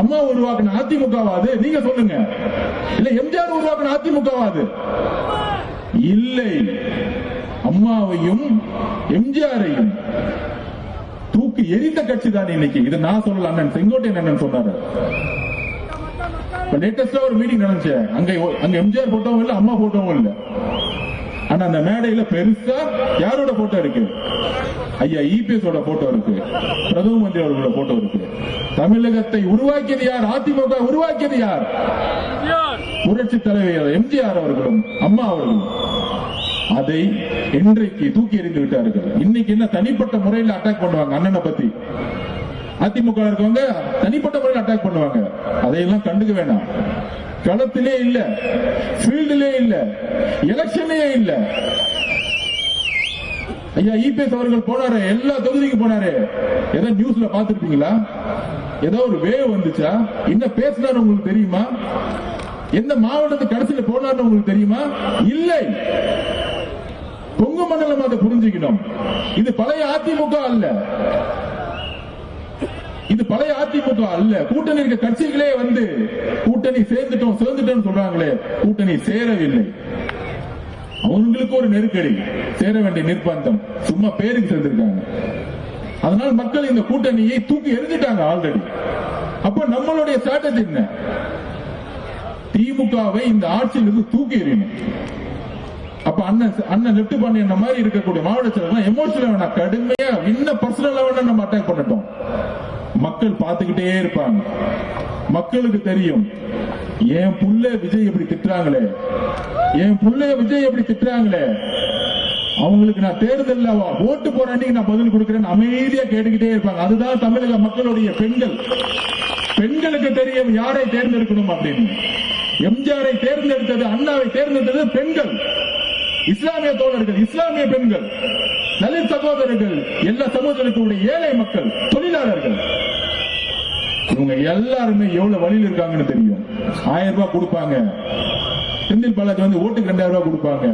அம்மா உருவாக்கின அதிமுகவாது? நீங்க சொல்லுங்க. இல்ல எம்ஜிஆர் உருவாக்கின அதிமுகவாது? இல்லை. அம்மாவையும் எம்ஜிஆரையும் தூக்கி எரிந்த கட்சி தான் இன்னைக்கு. இதை நான் சொல்லல, அண்ணன் செங்கோட்டையன் அண்ணன் சொன்னாரு. லேட்டஸ்டா ஒரு மீட்டிங் நடந்துச்சு. அங்க எம்ஜிஆர் போட்டோவும் இல்ல, அம்மா போட்டோவும் இல்ல. ஆனா அந்த மேடையில பெருசா யாரோட போட்டோ இருக்கு? ஐயா இபிஎஸ் போட்டோ இருக்கு, பிரதம மந்திரி அவர்களோட போட்டோ இருக்கு. தமிழகத்தை உருவாக்கியது யார்? அதிமுக உருவாக்கியது யார்? புரட்சி தலைவர் எம்ஜிஆர் அவர்களும் அம்மா அவர்களும். அதை இன்றைக்கு தூக்கி எறிந்து விட்டார்கள். இன்னைக்கு என்ன தனிப்பட்ட முறையில் அட்டாக் பண்ணுவாங்க அண்ணனை பத்தி. அதிமுக இருக்கவங்க தனிப்பட்ட முறையில் அட்டாக் பண்ணுவாங்க. அதையெல்லாம் கண்டுக்க வேண்டாம். களத்திலே இல்ல, ஃபீல்டிலே இல்ல, எலெக்ஷனே இல்ல. ஐயா இபிஎஸ் அவர்கள் போனாரு, எல்லா தொகுதிக்கு போனாரு. ஏதோ நியூஸ்ல பாத்துருப்பீங்களா? ஏதோ ஒரு வேவ் வந்துச்சா? என்ன பேசினாரு உங்களுக்கு தெரியுமா? எந்த மாவட்டத்துக்கு கடைசியில போனாரு உங்களுக்கு தெரியுமா? இல்லை. கொங்கு மண்டலம் அதை புரிஞ்சுக்கணும். இது பழைய அதிமுக அல்ல, இது பழைய அதிமுக அல்ல. கூட்டணி இருக்க கட்சிகளே வந்து கூட்டணி சேர்ந்துட்டோம் சொல்றாங்களே, கூட்டணி சேரவில்லை. அவங்களுக்கு ஒரு நெருக்கடி, சேர வேண்டிய நிர்பந்தம், சும்மா பேருக்கு சேர்ந்திருக்காங்க. அதனால் மக்கள் இந்த கூட்டணியை தூக்கி எறிஞ்சிட்டாங்க ஆல்ரெடி. அப்ப நம்மளுடைய ஸ்ட்ராட்டஜி என்ன? திமுகவை இந்த ஆட்சியிலிருந்து தூக்கி எறியணும். அப்ப அண்ணன் லெப்ட் பாண்டியன் மாதிரி இருக்கக்கூடிய மாவட்ட செயலர்கள் எமோஷனல் கடுமையா இன்னும் பர்சனலா நம்ம அட்டாக் பண்ணட்டும். மக்கள் பார்த்துக்கிட்டே இருப்பாங்க. மக்களுக்கு தெரியும் என் புள்ள விஜய் எப்படி திட்டுறாங்களே, என் புள்ள விஜய் எப்படி திட்டுறாங்களே, அவங்களுக்கு நான் தேர்தல் ஓட்டு போற அன்னைக்கு நான் பதில் கொடுக்கிறேன் அமைதியா கேட்டுக்கிட்டே இருப்பாங்க. அதுதான் தமிழக மக்களுடைய பெண்களுக்கு தெரியும் யாரை தேர்ந்தெடுக்கணும் அப்படின்னு. எம்ஜிஆரை தேர்ந்தெடுத்தது, அண்ணாவை தேர்ந்தெடுத்தது பெண்கள், இஸ்லாமிய தோழர்கள், இஸ்லாமிய பெண்கள், தலித் சகோதரர்கள், எல்லா சமூகத்திற்குடைய ஏழை மக்கள், தொழிலாளர்கள். இவங்க எல்லாருமே எவ்வளவு வழியில் இருக்காங்கன்னு தெரியும். 1000 ரூபாய் கொடுப்பாங்க. செந்தில் பாலாஜி வந்து ஓட்டுக்கு 2000 ரூபாய் கொடுப்பாங்க.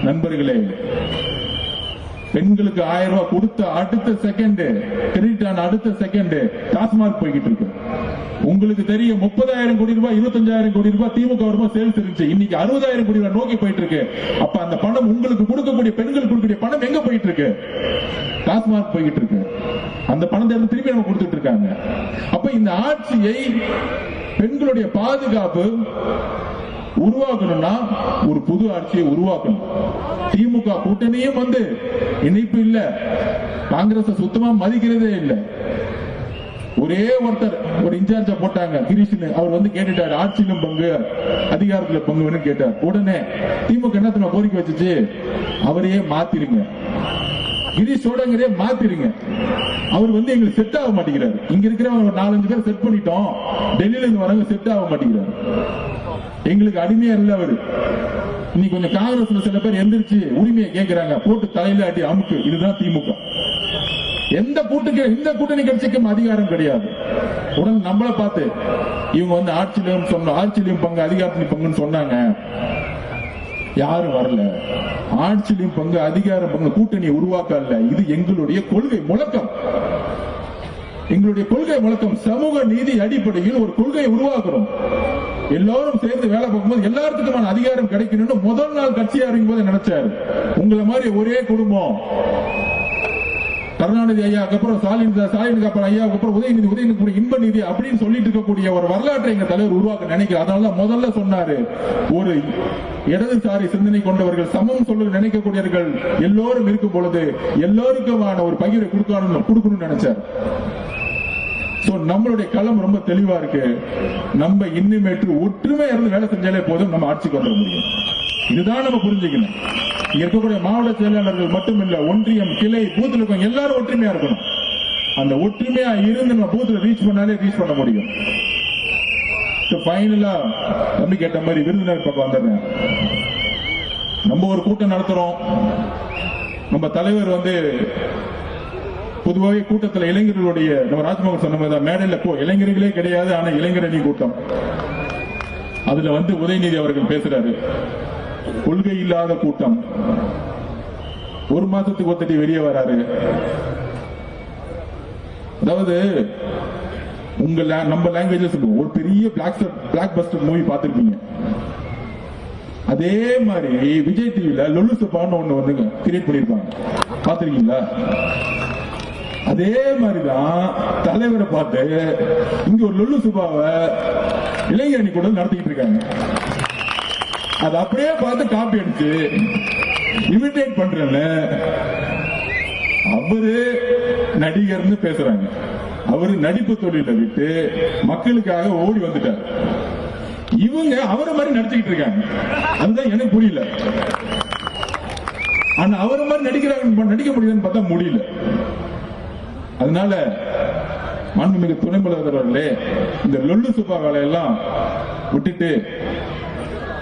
நண்பர்களே, பெண்களுக்கு 1000 ரூபாய் கொடுத்த அடுத்த செகண்ட், கிரெடிட் ஆன அடுத்த செகண்ட் டாஸ்மாக் போய்கிட்டு இருக்கு. உங்களுக்கு தெரியும் 30,000 கோடி ரூபாய், 25,000 கோடி ரூபாய் திமுக வருமா சேல்ஸ் இருந்துச்சு. இன்னைக்கு 60,000 கோடி ரூபாய் நோக்கி போயிட்டு இருக்கு. அப்ப அந்த பணம் உங்களுக்கு கொடுக்கக்கூடிய பெண்களுக்கு கொடுக்கக்கூடிய பணம் எங்க போயிட்டு இருக்கு? டாஸ்மாக் போய்கிட்டு இருக்கு. அந்த பணத்தை திருப்பி நம்ம கொடுத்துட்டு இருக்காங்க. அப்ப இந்த ஆட்சியை பெண்களுடைய பாதுகாப்பு உருவாக்கணும்னா ஒரு புது ஆட்சியை உருவாக்கணும். திமுக கூட்டணியும் வந்து இணைப்பு இல்ல, காங்கிரஸ் சுத்தமா மதிக்கிறதே இல்ல. ஒரே ஒருத்தர் ஒரு இன்சார்ஜ போட்டாங்க, கிரீஷ்னு. அவர் வந்து கேட்டுட்டாரு, ஆட்சியிலும் பங்கு அதிகாரத்துல பங்கு வேணும் கேட்டார். உடனே திமுக என்ன கோரிக்கை வச்சுச்சு, அவரையே மாத்திருங்க, கிரீஷோடங்கிறே மாத்திருங்க. அவர் வந்து எங்களுக்கு செட் ஆக மாட்டேங்கிறாரு. இங்க இருக்கிறவங்க 4-5 பேர் செட் பண்ணிட்டோம், டெல்லியில இருந்து வரவங்க செட் ஆக மாட்டேங்கிறாரு. எங்களுக்கு அடிமையா இல்ல அவரு. இன்னைக்கு கொஞ்சம் காங்கிரஸ்ல சில பேர் எந்திரிச்சு உரிமையை கேட்கிறாங்க, போட்டு தலையில அடி அமுக்கு. இதுதான் திமுக. எந்த கூட்டணி கட்சிக்கும் அதிகாரம் கிடையாது. உடனே நம்மள பார்த்து இவங்க வந்து ஆட்சியிலும் பங்கு அதிகாரத்திலும் பங்குன்னு சொன்னாங்க. யாரும் வரல. ஆட்சியிலும் பங்கு அதிகார பங்கு கூட்டணி உருவாக்கல. இது எங்களுடைய கொள்கை முழக்கம். எங்களுடைய கொள்கை முழக்கம் சமூக நீதி அடிப்படையில் ஒரு கொள்கையை உருவாக்குறோம். எல்லாரும் சேர்ந்து வேலை பார்க்கும்போது எல்லாத்துக்குமான அதிகாரம் கிடைக்கணும்னு முதல் நாள் கட்சி அறிவிக்கும் போது நினைச்சாரு. உங்களை மாதிரி ஒரே குடும்பம், கருணாநிதி ஐயாவுக்கு அப்புறம் ஸ்டாலினுக்கு அப்புறம் ஐயாவுக்கு அப்புறம் உதயநிதி இன்ப நிதி அப்படின்னு சொல்லிட்டு இருக்கக்கூடிய ஒரு வரலாற்றை எங்க தலைவர் உருவாக்க நினைக்கிறார். அதனால முதல்ல சொன்னாரு, ஒரு இடதுசாரி சிந்தனை கொண்டவர்கள், சமம் சொல்ல நினைக்கக்கூடியவர்கள் எல்லோரும் இருக்கும் பொழுது எல்லோருக்குமான ஒரு பகிர்வை கொடுக்கணும்னு நினைச்சார். நம்மளுடைய களம் ரொம்ப தெளிவா இருக்கு. நம்ம இன்னுமேற்று ஒற்றுமையா இருந்து வேலை செஞ்சாலே போதும், நம்ம ஆட்சிக்கு வந்துட முடியும். இதுதான் நம்ம புரிஞ்சுக்கணும். இங்க இருக்கக்கூடிய மாவட்ட செயலாளர்கள் மட்டுமில்ல, ஒன்றியம், கிளை, பூத்துல இருக்கவங்க எல்லாரும் ஒற்றுமையா இருக்கணும். அந்த ஒற்றுமையா இருந்து நம்ம பூத்துல ரீச் பண்ண முடியும். ஃபைனலா தம்பி கேட்ட மாதிரி விருதுநகர் பக்கம் வந்துடுறேன். நம்ம ஒரு கூட்டம் நடத்துறோம். நம்ம தலைவர் வந்து பொதுவாக கூட்டத்தில் இளைஞர்களுடைய, நம்ம ராஜ்மோகன் சொன்ன மாதிரி மேடையில் இளைஞர்களே கிடையாது, ஆனா இளைஞரணி கூட்டம். அதுல வந்து உதயநிதி அவர்கள் பேசுறாரு, கொள்கை இல்லாத கூட்டம். ஒரு மாசத்துக்கு ஒத்தடி வெளியே வராரு. அதாவது நம்ம லாங்குவேஜ்ல சொல்லுவோம், ஒரு பெரிய பிளாக் பஸ்டர் மூவி பார்த்திருப்பீங்க. அதே மாதிரி விஜய் டிவில லொல்லு சுப்பான்னு ஒண்ணு வந்துங்க கிரியேட் பண்ணிருப்பாங்க, பாத்திருக்கீங்களா? அதே மாதிரிதான் தலைவரை பார்த்து இங்க ஒரு லொல்லு சுபாவை இளைஞரணி கூட நடத்திக்கிட்டு இருக்காங்க. அது அப்படியே பார்த்து காப்பி அடிச்சு இமிடேட் பண்றேன்னு அவரு நடிகர்னு பேசுறாங்க. அவரு நடிப்பு தொழிலை விட்டு மக்களுக்காக ஓடி வந்துட்டார். இவங்க அவரை மாதிரி நடிச்சுக்கிட்டு இருக்காங்க. அதுதான் எனக்கு புரியல. ஆனா அவரை மாதிரி நடிக்க முடியுதுன்னு பார்த்தா முடியல. அதனால மாண்புமிகு துணை முதல்வர் அவர்களே, இந்த லொல்லு சுபா வேலையெல்லாம் விட்டுட்டு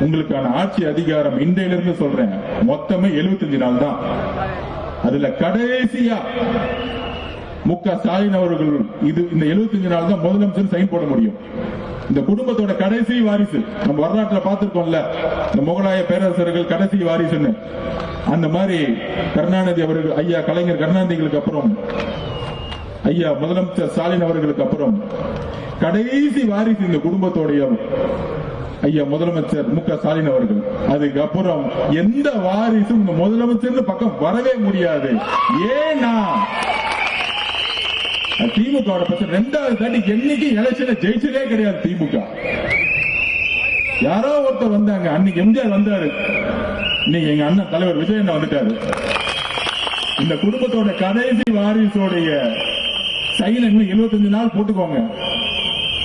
உங்களுக்கான ஆட்சி அதிகாரம் இன்றையிலிருந்து சொல்றேன், மொத்தமே 75 நாள் தான். அதுல கடைசியா முக ஸ்டாலின் அவர்கள் இந்த 75 நாள் தான் முதலமைச்சர் சைன் போட முடியும். இந்த குடும்பத்தோட கடைசி வாரிசு, நம்ம வரலாற்றுல பார்த்திருக்கோம்ல, இந்த முகலாய பேரரசர்கள் கடைசி வாரிசுன்னு. அந்த மாதிரி கருணாநிதி அவர்கள், ஐயா கலைஞர் கருணாநிதிகளுக்கு அப்புறம் ஐயா முதலமைச்சர் ஸ்டாலின் அவர்களுக்கு அப்புறம் கடைசி வாரிசு இந்த குடும்பத்தோடைய ஐயா முதலமைச்சர் முக ஸ்டாலின் அவர்கள். அதுக்கப்புறம் எந்த வாரிசும் இந்த முதலமைச்சர் பக்கம் வரவே முடியாது. ஏன்னா திமுக ரெண்டாவது தாண்டி என்னைக்கு எலெக்ஷன் ஜெயிச்சதே கிடையாது. திமுக யாரோ ஒருத்தர் வந்தாங்க, அன்னைக்கு எம்ஜிஆர் வந்தாரு, இன்னைக்கு எங்க அண்ணன் தலைவர் விஜய் அண்ணா வந்துட்டாரு. இந்த குடும்பத்தோட கடைசி வாரிசோடைய சைன் 75 நாள் போட்டுக்கோங்க,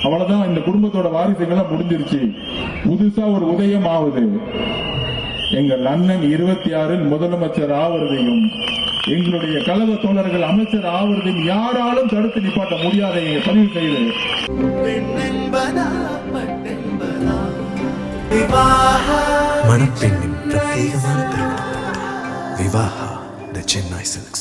அவ்வளவுதான். இந்த குடும்பத்தோட வாரிசுகள் முடிஞ்சிருச்சு. புதுசா ஒரு உதயம் ஆகுது. எங்கள் அண்ணன் 26 முதலமைச்சர் ஆவறதையும் எங்களுடைய கழக தோழர்கள் அமைச்சர் ஆவறதையும் யாராலும் தடுத்து நிப்பாட்ட முடியாத பதிவு செய்து மணப்பெண்ணின் பிரத்யேகமான திருமணம் விவாஹா தி சென்னை சில்க்ஸ்.